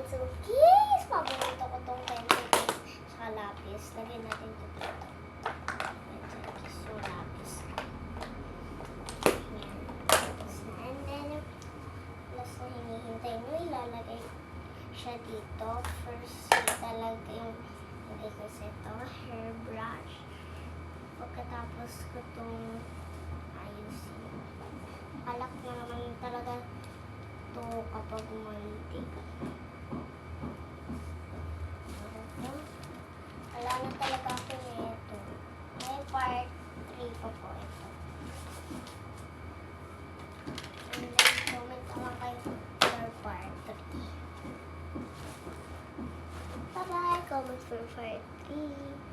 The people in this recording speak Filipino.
pencil case. Paborito ko tong pencil case. Saka lapis. Lagyan natin ito dito. Pencil case yung lapis. Yan. And then, plus na hinihintay nyo, ilalagay siya dito. First, talaga yung lagay ko sa ito, hairbrush. Pagkatapos ko itong ayusin. Alak na naman talaga ito kapag mantik. Wala na talaga ako nito. May part 3 pa po ito. And then, comment naman kayo for part 3. Bye-bye! Comment for part 3.